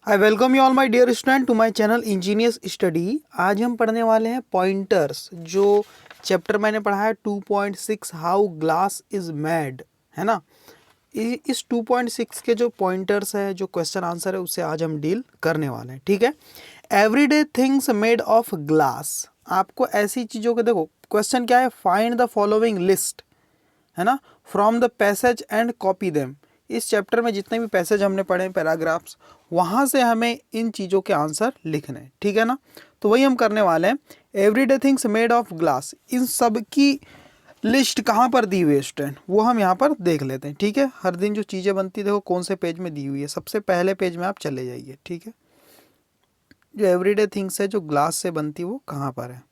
I welcome you all my dear student to my channel engineers study. आज हम पढ़ने वाले हैं पॉइंटर्स। जो चैप्टर मैंने पढ़ा है 2.6 हाउ ग्लास इज मेड, है ना। इस 2.6 के जो पॉइंटर्स है, जो क्वेश्चन आंसर है, उससे आज हम डील करने वाले हैं। ठीक है। Everyday things made of glass. आपको ऐसी चीज़ों के, देखो क्वेश्चन क्या है, फाइंड द फॉलोइंग लिस्ट, है ना, from the passage and copy them. इस चैप्टर में जितने भी पैसेज हमने पढ़े, पैराग्राफ्स, वहाँ से हमें इन चीज़ों के आंसर लिखने हैं। ठीक है ना। तो वही हम करने वाले हैं। Everyday things made of glass, इन सब की लिस्ट कहाँ पर दी हुई है स्टूडेंट, वो हम यहाँ पर देख लेते हैं। ठीक है। हर दिन जो चीज़ें बनती है, देखो कौन से पेज में दी हुई है। सबसे पहले पेज में आप चले जाइए। ठीक है। जो एवरीडे थिंग्स है, जो ग्लास से बनती है, वो कहाँ पर है,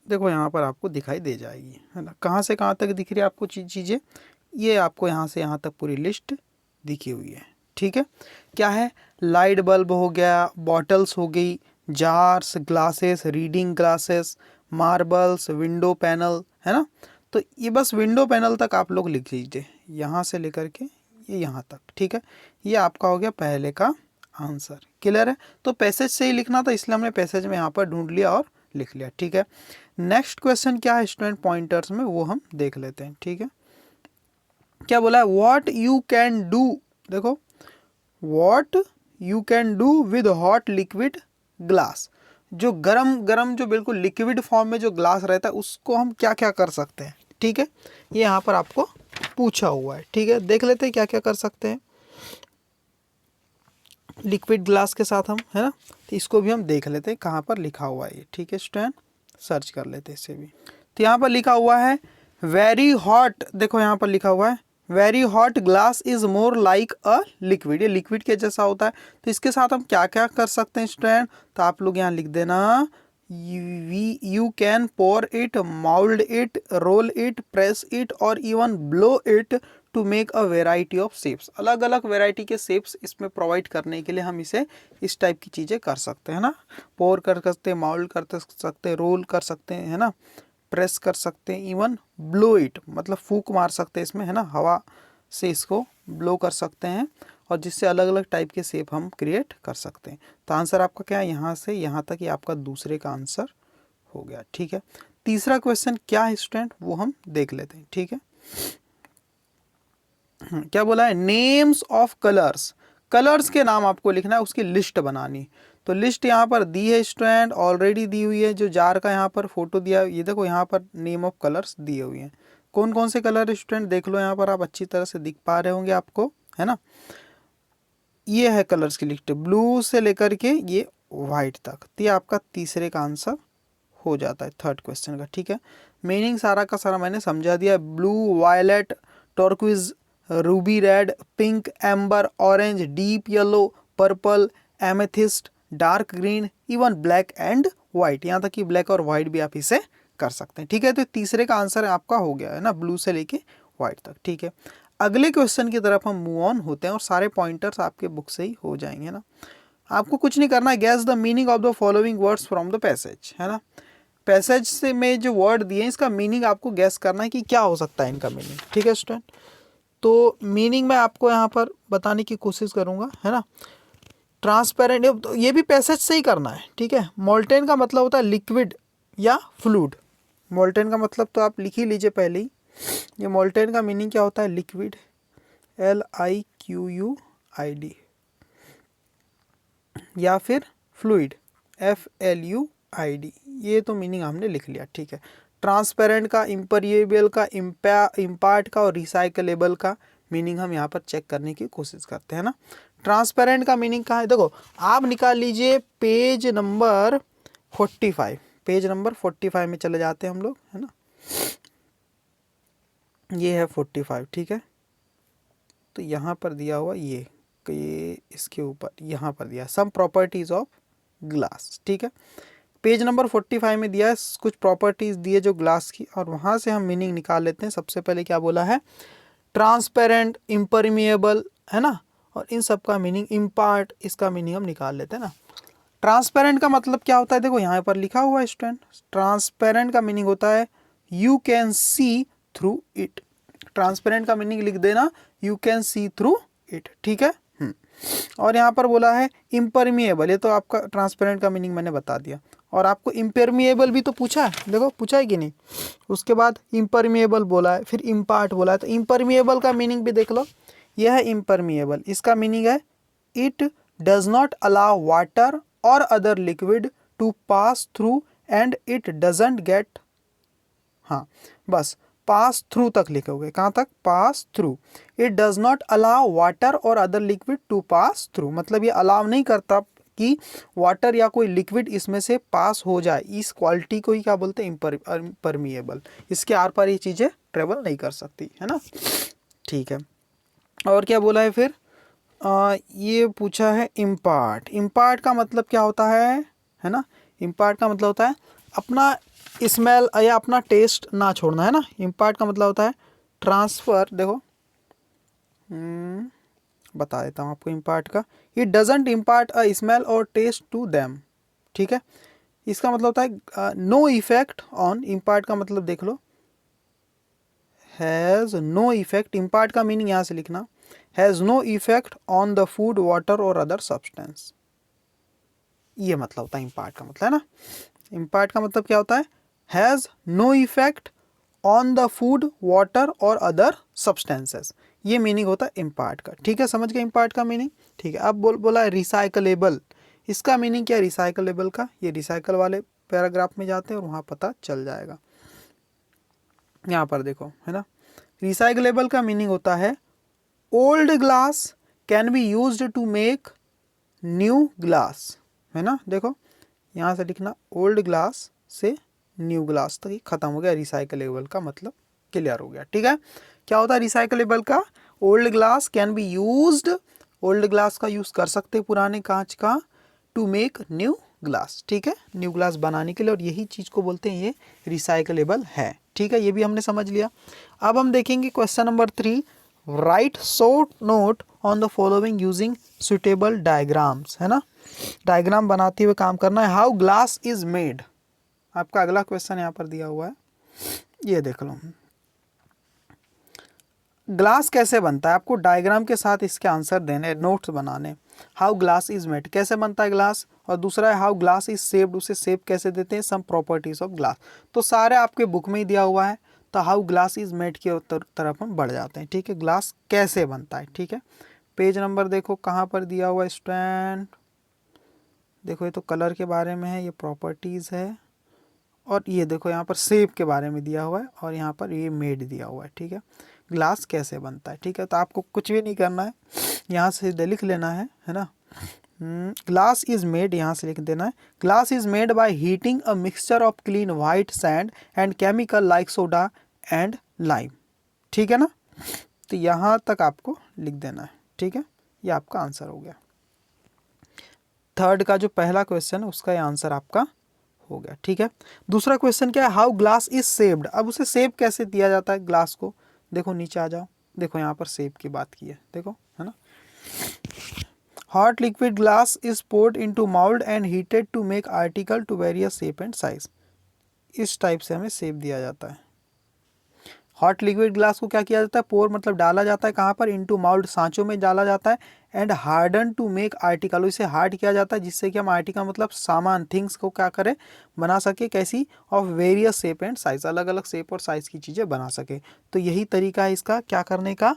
देखो यहाँ पर आपको दिखाई दे जाएगी, है ना। कहाँ से कहाँ तक दिख रही है आपको चीज़ें, ये आपको यहाँ से यहाँ तक पूरी लिस्ट दिखी हुई है। ठीक है। क्या है, लाइट बल्ब हो गया, बॉटल्स हो गई, jars, glasses, reading glasses, marbles, window panel, है ना। तो ये बस विंडो पैनल तक आप लोग लिख लीजिए, यहाँ से लेकर के ये यहाँ तक। ठीक है। ये आपका हो गया पहले का आंसर। क्लियर है। तो पैसेज से ही लिखना था, इसलिए हमने पैसेज में यहाँ पर ढूंढ लिया और लिख लिया। ठीक है। नेक्स्ट क्वेश्चन क्या है स्टूडेंट पॉइंटर्स में, वो हम देख लेते हैं। ठीक है। क्या बोला है, व्हाट यू कैन डू, देखो what you can do with hot liquid glass. जो गरम गरम, जो बिल्कुल लिक्विड फॉर्म में जो ग्लास रहता है, उसको हम क्या क्या कर सकते हैं। ठीक है। ये यहाँ पर आपको पूछा हुआ है। ठीक है। देख लेते हैं क्या क्या कर सकते हैं लिक्विड ग्लास के साथ हम, है ना। तो इसको भी हम देख लेते हैं कहाँ पर लिखा हुआ है ये। ठीक है स्टूडेंट, सर्च कर लेते हैं इसे भी। तो यहाँ पर लिखा हुआ है वेरी हॉट, देखो यहाँ पर लिखा हुआ है very hot glass is more like a liquid. ये लिक्विड के जैसा होता है। तो इसके साथ हम क्या क्या कर सकते हैं स्टूडेंट, तो आप लोग यहाँ लिख देना, you can pour it, mould it, roll it, press it और even blow it to make a variety of shapes. अलग अलग वेराइटी के शेप्स इसमें प्रोवाइड करने के लिए हम इसे इस टाइप की चीज़ें कर सकते हैं ना। पोर कर सकते हैं, माउल्ड कर सकते हैं, रोल कर सकते हैं, है ना, प्रेस कर सकते हैं, इवन ब्लो इट मतलब फूंक मार सकते हैं इसमें, है ना, हवा से इसको ब्लो कर सकते हैं, और जिससे अलग अलग टाइप के शेप हम क्रिएट कर सकते हैं। तो आंसर आपका क्या है, यहाँ से यहाँ तक, ये आपका दूसरे का आंसर हो गया। ठीक है। तीसरा क्वेश्चन क्या है स्टूडेंट, वो हम देख लेते हैं। ठीक है। क्या बोला है, नेम्स ऑफ कलर्स। कलर्स के नाम आपको लिखना है, उसकी लिस्ट बनानी। तो लिस्ट यहाँ पर दी है स्टूडेंट, ऑलरेडी दी हुई है। जो जार का यहाँ पर फोटो दिया है, ये देखो यहाँ पर नेम ऑफ कलर्स दिए हुए हैं। कौन कौन से कलर स्टूडेंट देख लो, यहाँ पर आप अच्छी तरह से दिख पा रहे होंगे आपको, है ना। ये है कलर्स की लिस्ट, ब्लू से लेकर के ये वाइट तक। तो ये आपका तीसरे का आंसर हो जाता है थर्ड क्वेश्चन का। ठीक है। मीनिंग सारा का सारा मैंने समझा दिया। Blue, violet, turquoise, ruby red, pink, amber, orange, deep yellow, purple, amethyst, dark green, even black and white. यहाँ तक कि ब्लैक और वाइट भी आप इसे कर सकते हैं। ठीक है। तो तीसरे का आंसर आपका हो गया, है ना, ब्लू से लेके वाइट तक। ठीक है। अगले क्वेश्चन की तरफ हम मूव ऑन होते हैं, और सारे पॉइंटर्स आपके बुक से ही हो जाएंगे ना। आपको कुछ नहीं करना है, gas the meaning of the following words from the passage, है ना। पैसेज से में जो वर्ड दिए हैं, इसका मीनिंग आपको गैस करना है कि क्या हो सकता है इनका मीनिंग। ठीक है स्टूडेंट। तो मीनिंग मैं आपको यहाँ पर बताने की कोशिश करूँगा, है ना। ट्रांसपेरेंट, तो ये भी पैसेज से ही करना है। ठीक है। मोल्टेन का मतलब होता है लिक्विड या फ्लूइड। मोल्टेन का मतलब तो आप लिख ही लीजिए पहले ही। ये मोल्टेन का मीनिंग क्या होता है, लिक्विड, LIQUID, या फिर फ्लूइड, FLUID। ये तो मीनिंग हमने लिख लिया। ठीक है। ट्रांसपेरेंट का, इम्परिएबल का, इम्पार्ट का और रिसाइकलेबल का मीनिंग हम यहाँ पर चेक करने की कोशिश करते हैं ना। ट्रांसपेरेंट का मीनिंग कहाँ है, देखो आप निकाल लीजिए पेज नंबर 45। पेज नंबर 45 में चले जाते हैं हम लोग, है ना। ये है 45। ठीक है। तो यहाँ पर दिया हुआ ये इसके ऊपर यहाँ पर दिया सम प्रॉपर्टीज ऑफ ग्लास। ठीक है। पेज नंबर 45 में दिया है कुछ प्रॉपर्टीज दिए जो ग्लास की, और वहाँ से हम मीनिंग निकाल लेते हैं। सबसे पहले क्या बोला है, ट्रांसपेरेंट, इम्परमिएबल, है ना, और इन सब का मीनिंग, इम्पार्ट, इसका मीनिंग हम निकाल लेते हैं ना। ट्रांसपेरेंट का मतलब क्या होता है, देखो यहाँ पर लिखा हुआ है स्टूडेंट। ट्रांसपेरेंट का मीनिंग होता है you can see through it. Transparent का मीनिंग लिख देना, you can see through it. ठीक है। और यहाँ पर बोला है इम्परमिएबल, ये तो आपका ट्रांसपेरेंट का मीनिंग मैंने बता दिया। और आपको इम्परमिएबल भी तो पूछा है, देखो पूछा है कि नहीं। उसके बाद इम्परमिएबल बोला है, फिर इम्पार्ट बोला है। तो इम्परमिएबल का मीनिंग भी देख लो, यह है इम्परमिएबल। इसका मीनिंग है it does not allow water और other liquid to pass through and it doesn't get, हाँ बस पास थ्रू तक लिखोगे, कहाँ तक, pass through. It does not allow water और other liquid to pass through, मतलब ये अलाउ नहीं करता कि वाटर या कोई लिक्विड इसमें से पास हो जाए। इस क्वालिटी को ही क्या बोलते हैं, इम्परमिएबल। इसके आर पार ये चीज़ें ट्रेवल नहीं कर सकती, है ना। ठीक है, और क्या बोला है फिर, ये पूछा है इम्पार्ट। इम्पार्ट का मतलब क्या होता है ना। इम्पार्ट का मतलब होता है अपना स्मेल या अपना टेस्ट ना छोड़ना, है ना। इम्पार्ट का मतलब होता है ट्रांसफ़र। देखो बता देता हूँ आपको इम्पार्ट का। It doesn't impart a smell और टेस्ट टू देम, ठीक है। इसका मतलब होता है नो इफेक्ट ऑन। इम्पार्ट का मतलब देख लो, हैज़ नो इफेक्ट। इम्पार्ट का मीनिंग यहाँ से लिखना, has no effect on the food water और अदर सब्सटेंस। ये मतलब होता है इम्पार्ट का मतलब, है ना। इम्पार्ट का मतलब क्या होता है, has no effect on the food water और अदर सब्सटेंसेस। ये मीनिंग होता है इम्पार्ट का, ठीक है। समझ गए इम्पार्ट का मीनिंग, ठीक है। अब बोला है रिसाइकलेबल। इसका मीनिंग क्या है रिसाइकलेबल का, ये रिसाइकल वाले पैराग्राफ में जाते हैं और वहाँ पता चल जाएगा। यहाँ पर देखो, है ना। रिसाइकलेबल का मीनिंग होता है old glass can be used to make new glass, है ना। देखो यहाँ से लिखना ओल्ड ग्लास से न्यू ग्लास तक ही खत्म हो गया। रिसाइकलेबल का मतलब क्लियर हो गया, ठीक है। क्या होता है रिसाइकलेबल का, old glass can be used, old glass का यूज़ कर सकते हैं पुराने कांच का, टू मेक न्यू ग्लास, ठीक है, न्यू ग्लास बनाने के लिए। और यही चीज़ को बोलते हैं ये रिसाइकलेबल है, ठीक है। ये भी हमने समझ लिया। अब हम देखेंगे question number 3, right short note on the following using suitable diagrams, है ना। डायग्राम बनाते हुए काम करना है। हाउ ग्लास इज मेड, आपका अगला क्वेश्चन यहाँ पर दिया हुआ है, ये देख लो। ग्लास कैसे बनता है, आपको डायग्राम के साथ इसके आंसर देने, नोट्स बनाने। हाउ ग्लास इज मेड, कैसे बनता है ग्लास। और दूसरा है हाउ ग्लास इज शेप्ड, उसे शेप कैसे देते हैं, सम प्रॉपर्टीज ऑफ ग्लास। तो सारे आपके बुक में ही दिया हुआ है। तो हाउ ग्लास इज मेड की तरफ हम बढ़ जाते हैं, ठीक है। ग्लास कैसे बनता है, ठीक है। पेज नंबर देखो कहाँ पर दिया हुआ है स्टूडेंट, देखो ये तो कलर के बारे में है, ये प्रॉपर्टीज़ है, और ये देखो यहाँ पर शेप के बारे में दिया हुआ है, और यहाँ पर ये मेड दिया हुआ है, ठीक है। ग्लास कैसे बनता है, ठीक है। तो आपको कुछ भी नहीं करना है, यहाँ से सीधे लिख लेना है ना। ग्लास इज मेड, यहाँ से लिख देना है, glass is made by heating a mixture of clean white sand and chemical like soda and lime, ठीक है ना। तो यहाँ तक आपको लिख देना है, ठीक है। ये आपका आंसर हो गया। थर्ड का जो पहला क्वेश्चन है उसका ये आंसर आपका हो गया, ठीक है। दूसरा क्वेश्चन क्या है, हाउ ग्लास इज शेप्ड। अब उसे शेप कैसे दिया जाता है ग्लास को, देखो नीचे आ जाओ, देखो यहाँ पर शेप की बात की है, देखो, है ना। Hot liquid glass is poured into mould and heated to make article to various shape and size. इस टाइप से हमें शेप दिया जाता है। हॉट लिक्विड ग्लास को क्या किया जाता है, पोर मतलब डाला जाता है, कहाँ पर, इनटू माउल्ड, सांचों में डाला जाता है, and harden to make article, इसे हार्ड किया जाता है जिससे कि हम आर्टिकल मतलब सामान, थिंग्स को क्या करें, बना सके, कैसी, of various shape and size, अलग अलग शेप और साइज की चीज़ें बना सके। तो यही तरीका है इसका क्या करने का,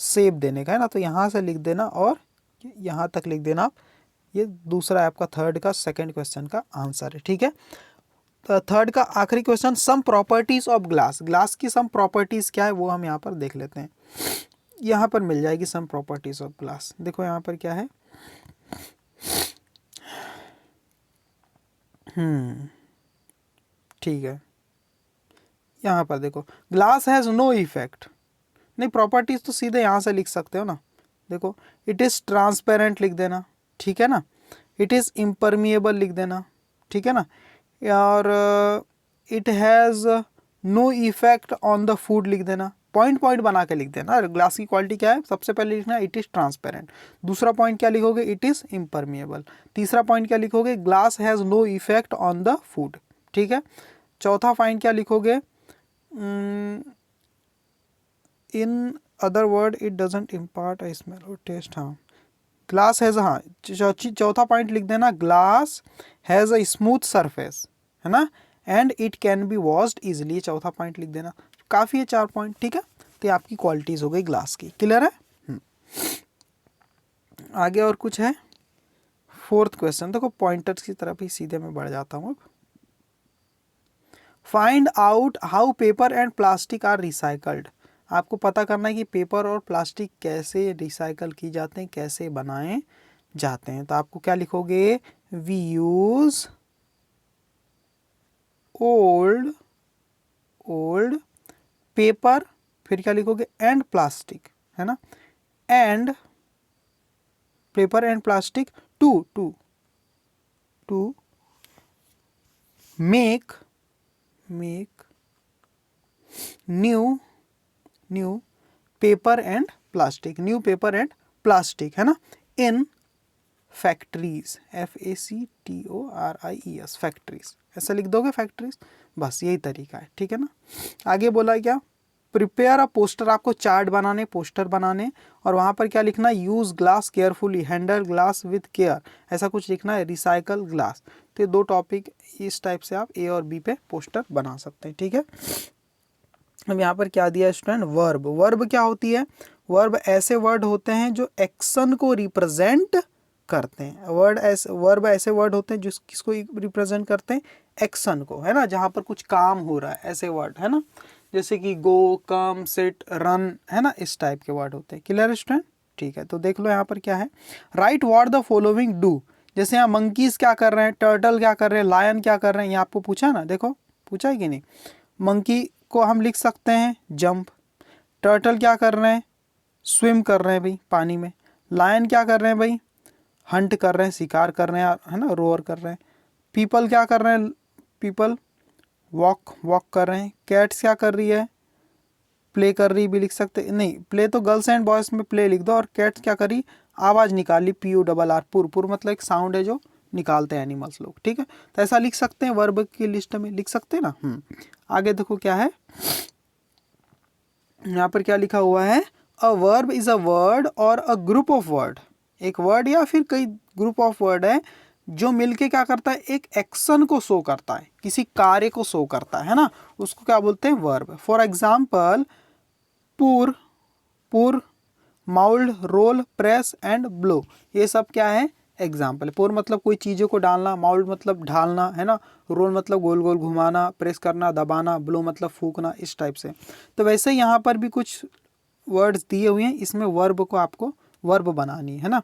शेप देने का, है ना। तो यहाँ से लिख देना और यहाँ तक लिख देना आप। ये दूसरा है आपका थर्ड का सेकेंड क्वेश्चन का आंसर है, ठीक है। थर्ड का आखिरी question, some properties of glass, glass की सम प्रॉपर्टीज क्या है वो हम यहाँ पर देख लेते हैं। यहाँ पर मिल जाएगी सम प्रॉपर्टीज ऑफ ग्लास, देखो यहाँ पर क्या है, ठीक है। यहाँ पर देखो ग्लास हैज़ नो इफेक्ट, नहीं प्रॉपर्टीज तो सीधे यहाँ से लिख सकते हो ना। देखो इट इज़ ट्रांसपेरेंट लिख देना, ठीक है ना। इट इज़ इम्परमिएबल लिख देना, ठीक है ना। और it has no effect on the food लिख देना, पॉइंट पॉइंट बना के लिख देना। ग्लास की क्वालिटी क्या है, सबसे पहले लिखना इट इज़ ट्रांसपेरेंट, दूसरा पॉइंट क्या लिखोगे, इट इज़ इम्परमिएबल, तीसरा पॉइंट क्या लिखोगे, glass has no effect on the food, ठीक है। चौथा पॉइंट क्या लिखोगे, in other word it doesn't impart a smell और टेस्ट, हाँ ग्लास हैज़, हाँ चौथा पॉइंट लिख देना, glass has a smooth surface, है ना, and it can be washed easily, चौथा पॉइंट लिख देना। काफ़ी है 4 पॉइंट, ठीक है। तो ये आपकी क्वालिटीज़ हो गई ग्लास की, क्लियर है। आगे और कुछ है। 4th क्वेश्चन देखो, पॉइंटर्स की तरफ ही सीधे मैं बढ़ जाता हूँ अब। Find out how paper and plastic are recycled. आपको पता करना है कि पेपर और प्लास्टिक कैसे रिसाइकल की जाते हैं, कैसे बनाए जाते हैं। तो आपको क्या लिखोगे, वी यूज ओल्ड पेपर, फिर क्या लिखोगे, एंड प्लास्टिक, है ना, and paper and plastic to make new paper and plastic, new paper and plastic, है ना, इन फैक्ट्रीज, FACTORIES, फैक्ट्रीज, ऐसा लिख दोगे फैक्ट्रीज, बस यही तरीका है, ठीक है ना। आगे बोला क्या, प्रिपेयर अ पोस्टर, आपको चार्ट बनाने, पोस्टर बनाने, और वहाँ पर क्या लिखना है, use glass carefully, handle glass with care, ऐसा कुछ लिखना है, रिसाइकल ग्लास। तो ये 2 टॉपिक इस टाइप से आप A और B पे पोस्टर बना सकते हैं, ठीक है। अब यहाँ पर क्या दिया स्टूडेंट, वर्ब। वर्ब क्या होती है, वर्ब ऐसे वर्ड होते हैं जो एक्शन को रिप्रेजेंट करते हैं। वर्ब ऐसे वर्ड होते हैं जो किसको रिप्रेजेंट करते हैं, एक्शन को, है ना, जहाँ पर कुछ काम हो रहा है, ऐसे वर्ड, है ना, जैसे कि गो, कम, सिट, रन, है ना, इस टाइप के वर्ड होते हैं, क्लियर स्टूडेंट, ठीक है। तो देख लो यहाँ पर क्या है, right what the following do, जैसे यहाँ मंकीज क्या कर रहे हैं, टर्टल क्या कर रहे हैं, लायन क्या कर रहे हैं, ये आपको पूछा ना, देखो पूछा है कि नहीं। मंकी को हम लिख सकते हैं जंप, टर्टल क्या कर रहे हैं, स्विम कर रहे हैं भाई पानी में, लायन क्या कर रहे हैं भाई, हंट कर रहे हैं, शिकार कर रहे हैं, है ना, रोअर कर रहे हैं, पीपल क्या कर रहे हैं, पीपल वॉक कर रहे हैं, कैट्स क्या कर रही है, प्ले कर रही भी लिख सकते, नहीं प्ले तो गर्ल्स एंड बॉयज़ में प्ले लिख दो, और कैट्स क्या करी, आवाज़ निकाली, PURR, पुर मतलब एक साउंड है जो निकालते हैं एनिमल्स लोग, ठीक है। तो ऐसा लिख सकते हैं, वर्ब की लिस्ट में लिख सकते हैं ना। आगे देखो क्या है, यहाँ पर क्या लिखा हुआ है, a verb is a word और अ ग्रुप ऑफ वर्ड, एक वर्ड या फिर कई ग्रुप ऑफ वर्ड है जो मिलके क्या करता है, एक एक्शन को शो करता है, किसी कार्य को शो करता है ना, उसको क्या बोलते हैं, verb. For example, pour, mould, roll, press and blow, ये सब क्या है, एग्जाम्पल। पुर मतलब कोई चीज़ों को डालना, माउल्ड मतलब ढालना, है ना, रोल मतलब गोल गोल घुमाना, प्रेस करना, दबाना, ब्लो मतलब फूकना, इस टाइप से। तो वैसे यहाँ पर भी कुछ वर्ड्स दिए हुए हैं, इसमें वर्ब को आपको वर्ब बनानी है ना।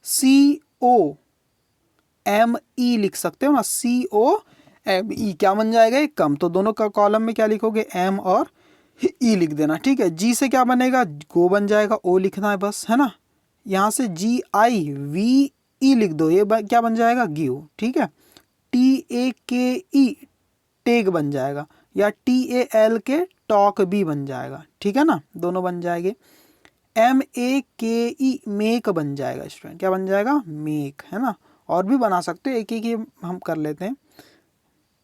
COME लिख सकते हो ना, COME क्या बन जाएगा, एक कम, तो दोनों का कॉलम में क्या लिखोगे, M और E लिख देना, ठीक है। G से क्या बनेगा, गो बन जाएगा, O लिखना है बस, है ना। यहाँ से GIVE लिख दो, ये क्या बन जाएगा, गिव, ठीक है। TAKE टेक बन जाएगा, या TALK टॉक भी बन जाएगा, ठीक है ना, दोनों बन जाएंगे। MAKE मेक बन जाएगा स्टूडेंट, क्या बन जाएगा, मेक, है ना, और भी बना सकते हो, एक ही हम कर लेते हैं।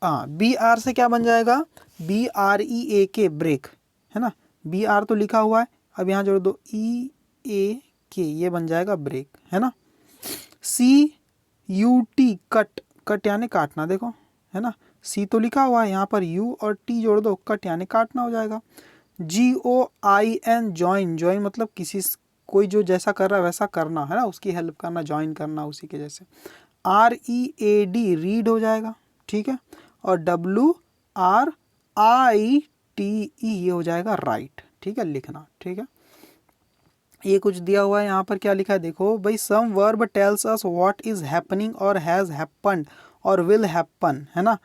हाँ, BR से क्या बन जाएगा, BREAK ब्रेक, है ना, BR तो लिखा हुआ है, अब यहाँ जोड़ दो EAK, ये बन जाएगा ब्रेक, है ना। CUT कट यानी काटना, देखो, है ना, C तो लिखा हुआ है, यहाँ पर U और T जोड़ दो, कट यानी काटना हो जाएगा। JOIN ज्वाइन मतलब कोई जो जैसा कर रहा है वैसा करना, है ना, उसकी हेल्प करना, ज्वाइन करना उसी के जैसे। READ रीड हो जाएगा, ठीक है, और WRITE ये हो जाएगा राइट, ठीक है, लिखना, ठीक है। ये कुछ दिया हुआ है, यहाँ पर क्या लिखा है देखो भाई, some verb tells us what is happening और हैज़ हैपन्ड और विल हैपन, है ना,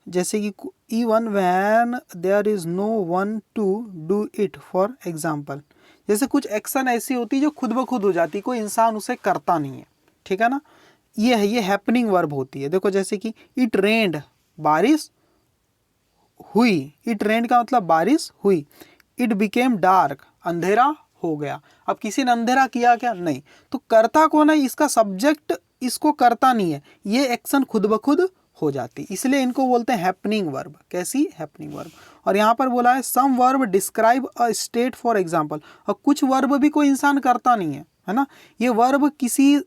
जैसे कि even when there is no one to do it, for example, जैसे कुछ एक्शन ऐसी होती है जो खुद ब खुद हो जाती है, कोई इंसान उसे करता नहीं है, ठीक है ना, ये है, ये हैपनिंग वर्ब होती है। देखो जैसे कि इट रेन्ड, बारिश हुई, इट रेन्ड का मतलब बारिश हुई। इट बिकेम डार्क, अंधेरा हो गया। अब किसी ने अंधेरा किया क्या, नहीं, तो करता कौन है, इसका सब्जेक्ट इसको करता नहीं है, ये एक्शन खुद ब खुद हो जाती, इसलिए इनको बोलते हैं हैपनिंग वर्ब। कैसी, हैपनिंग वर्ब। और यहाँ पर बोला है some verb describe a state, for example, और कुछ वर्ब भी कोई इंसान करता नहीं है, है ना। ये वर्ब किसी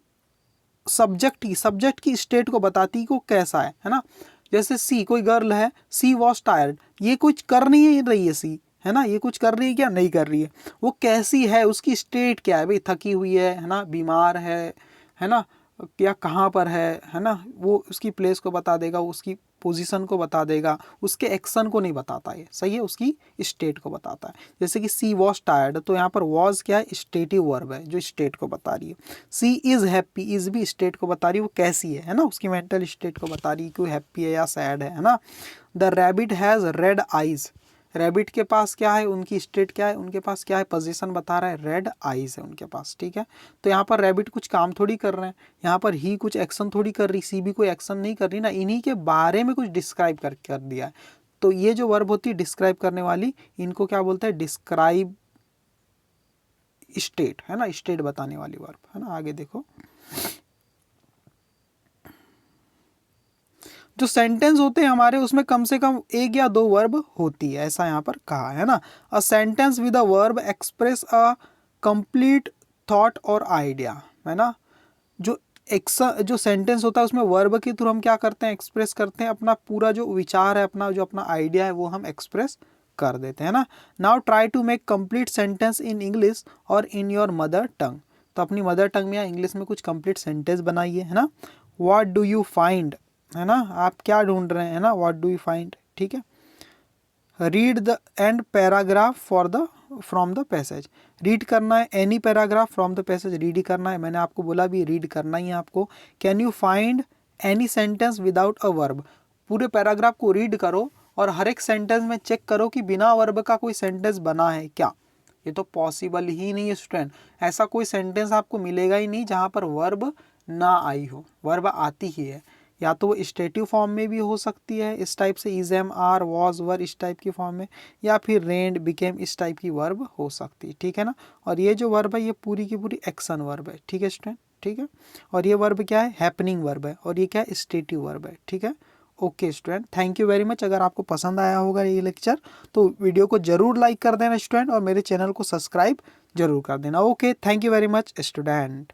सब्जेक्ट की स्टेट को बताती को कैसा है ना। जैसे सी, कोई गर्ल है, सी वॉज टायर्ड, ये कुछ कर नहीं रही है सी, है ना, ये कुछ कर रही है क्या, नहीं कर रही है, वो कैसी है, उसकी स्टेट क्या है भाई, थकी हुई है ना, बीमार है ना, या कहाँ पर है ना, वो उसकी प्लेस को बता देगा, उसकी पोजीशन को बता देगा, उसके एक्शन को नहीं बताता है, सही है, उसकी स्टेट को बताता है। जैसे कि सी वॉज टायर्ड, तो यहाँ पर वॉज क्या है, स्टेटिव वर्ब है जो स्टेट को बता रही है। सी इज़ हैप्पी, इज़ भी स्टेट को बता रही है वो कैसी है ना, उसकी मेंटल स्टेट को बता रही है कि वो हैप्पी है या सैड है ना। The rabbit has red eyes, rabbit के पास क्या है, उनकी स्टेट क्या है, उनके पास क्या है, पोजीशन बता रहा है, रेड आइज है उनके पास, ठीक है। तो यहाँ पर रैबिट कुछ काम थोड़ी कर रहे हैं, यहाँ पर ही कुछ एक्शन थोड़ी कर रही, सी भी कोई एक्शन नहीं कर रही ना, इन्हीं के बारे में कुछ डिस्क्राइब कर दिया है। तो ये जो वर्ब होती है डिस्क्राइब करने वाली, इनको क्या बोलते हैं, डिस्क्राइब स्टेट, है ना, स्टेट बताने वाली वर्ब, है ना। आगे देखो, जो सेंटेंस होते हैं हमारे उसमें कम से कम एक या दो वर्ब होती है, ऐसा यहाँ पर कहा है ना। A sentence with a verb express a complete thought और आइडिया, है ना। जो सेंटेंस होता है उसमें वर्ब के थ्रू हम क्या करते हैं, एक्सप्रेस करते हैं अपना पूरा जो विचार है, अपना जो अपना आइडिया है वो हम एक्सप्रेस कर देते हैं ना। Now try to make complete sentence in English और इन योर मदर टंग, तो अपनी मदर टंग में या इंग्लिश में कुछ कंप्लीट सेंटेंस बनाइए, है ना। व्हाट डू यू फाइंड, है ना, आप क्या ढूंढ रहे हैं ना, व्हाट डू यू फाइंड, ठीक है। Read the end paragraph for the from the passage, read करना है any paragraph from the passage, read ही करना है, मैंने आपको बोला भी रीड करना ही है आपको। Can you find any sentence without a verb, पूरे पैराग्राफ को रीड करो और हर एक सेंटेंस में चेक करो कि बिना वर्ब का कोई सेंटेंस बना है क्या। ये तो पॉसिबल ही नहीं है स्टूडेंट, ऐसा कोई सेंटेंस आपको मिलेगा ही नहीं जहाँ पर वर्ब ना आई हो, वर्ब आती ही है, या तो वो स्टेटिव फॉर्म में भी हो सकती है इस टाइप से, is am are was were इस टाइप की फॉर्म में, या फिर रेंड बिकेम इस टाइप की वर्ब हो सकती है, ठीक है ना। और ये जो वर्ब है ये पूरी की पूरी एक्शन वर्ब है, ठीक है स्टूडेंट, ठीक है। और ये वर्ब क्या है, हैपनिंग वर्ब है, और ये क्या है, स्टेटिव वर्ब है, ठीक है। Okay student, thank you very much. अगर आपको पसंद आया होगा ये लेक्चर तो वीडियो को जरूर लाइक कर देना स्टूडेंट, और मेरे चैनल को सब्सक्राइब जरूर कर देना। Okay, thank you very much student.